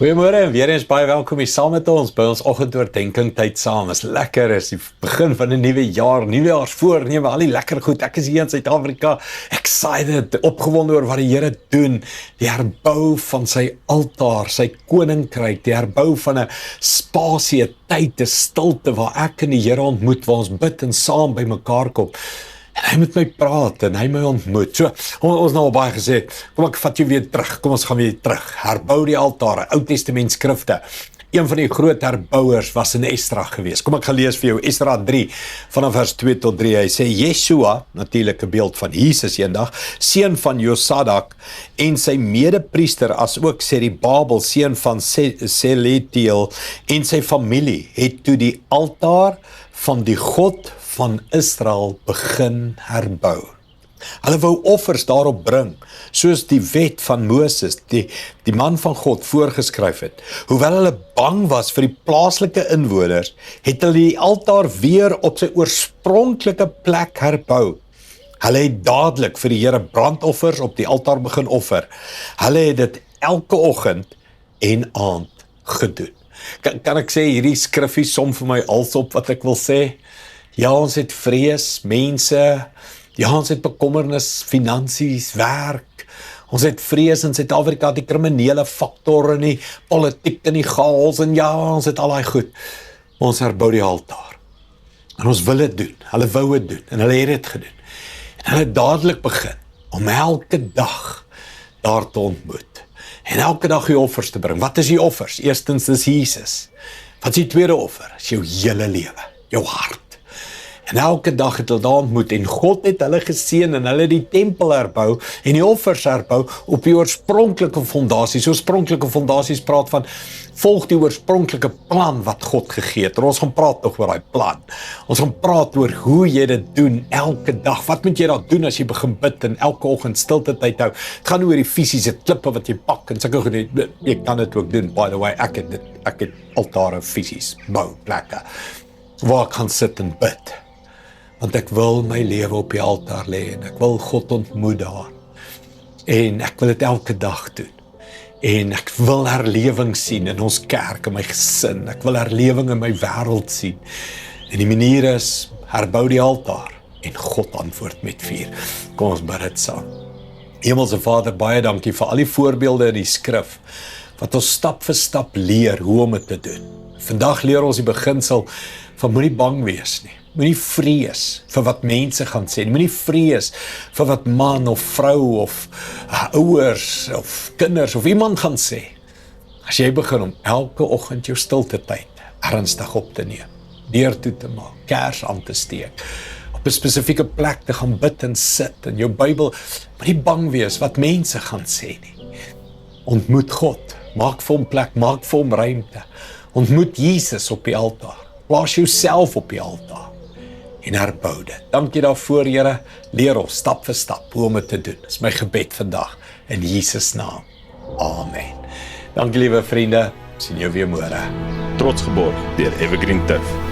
Goeiemôre en weer eens baie welkom hier saam met ons by ons oggendoordenkings tyd saam. Is lekker, is die begin van 'n nuwe jaar, nuwejaarsvoorneme, al die lekker goed. Ek is hier in Suid-Afrika, excited, opgewonde oor wat die Here doen. Die herbou van sy altaar, sy koninkryk, die herbou van 'n spasie, 'n tyd, 'n stilte waar ek en die Here ontmoet, waar ons bid en saam by mekaar kom. En hy met my praat en hy my ontmoet. So, ons nou al baie gesê, kom ek vat jou weer terug, kom ons gaan weer terug. Herbou die altare, Ou Testament skrifte. Een van die groot herbouers was in Esdra gewees. Kom ek gaan lees vir jou, Esdra 3, vanaf vers 2 tot 3. Hy sê, Yeshua, natuurlik 'n beeld van Jesus eendag, seun van Josadak, en sy medepriester, as ook Serubabel, seun van Seletiel, en sy familie, het toe die altaar van die God van Israel begin herbou. Hulle wou offers daarop bring, soos die wet van Moses, die man van God, voorgeskryf het. Hoewel hulle bang was vir die plaaslike inwoners, het hulle die altaar weer op sy oorspronklike plek herbou. Hulle het dadelik vir die Here brandoffers op die altaar begin offer. Hulle het dit elke oggend en aand gedoen. Kan ek sê, hierdie skriffie som vir my alles op wat ek wil sê? Ja, ons het vrees, mense, ja, ons het bekommernis, finansies, werk, ons het vrees in Suid-Afrika, die kriminele faktor en die politiek en die chaos, en ja, ons het al daai goed. Ons herbou die altaar. En ons wil dit doen, hulle wou dit doen, en hulle het dit gedoen. En hulle het dadelik begin, om elke dag daar te ontmoet. En elke dag die offers te bring. Wat is die offers? Eerstens is Jesus. Wat is die tweede offer? Is jou hele lewe, jou hart. En elke dag het hulle daar ontmoet en God het hulle geseën en hulle die tempel herbou en die offers herbou op die oorspronklike fondasies. Oorspronklike fondasies praat van volg die oorspronklike plan wat God gegee het. En ons gaan praat nog oor daai plan. Ons gaan praat oor hoe jy dit doen elke dag. Wat moet jy daar doen as jy begin bid en elke oggend stilte tyd hou? Het gaan oor die fisiese klippe wat jy pak en sulke goed. Jy kan dit ook doen. By the way, ek het altare fisies, bouplekke waar ek gaan sit en bid. Want ek wil my lewe op die altaar lê en ek wil God ontmoet daar. En ek wil dit elke dag doen. En ek wil herlewing sien in ons kerk, in my gesin. Ek wil herlewing in my wêreld sien. En die manier is, herbou die altaar en God antwoord met vuur. Kom ons bid dit saam. Hemelse Vader, baie dankie vir al die voorbeelde in die skrif, wat ons stap vir stap leer hoe om dit te doen. Vandag leer ons die beginsel van moenie bang wees nie. Moenie vrees vir wat mense gaan sê. Moenie vrees vir wat man of vrou of ouers of kinders of iemand gaan sê. As jy begin om elke oggend jou stilte tyd ernstig op te neem, deur toe te maak, kers aan te steek, op 'n spesifieke plek te gaan bid en sit in jou Bybel, moenie bang wees wat mense gaan sê nie. Ontmoet God, maak vir hom plek, maak vir hom ruimte. Ontmoet Jesus op die altaar. Plaas jouself op die altaar. En herbou dit. Dankie daarvoor, Here. Leer ons stap vir stap hoe om dit te doen. Dis my gebed vandag in Jesus naam. Amen. Dankie liewe vriende. Sien jou weer môre. Trots geborg deur Evergreen Turf.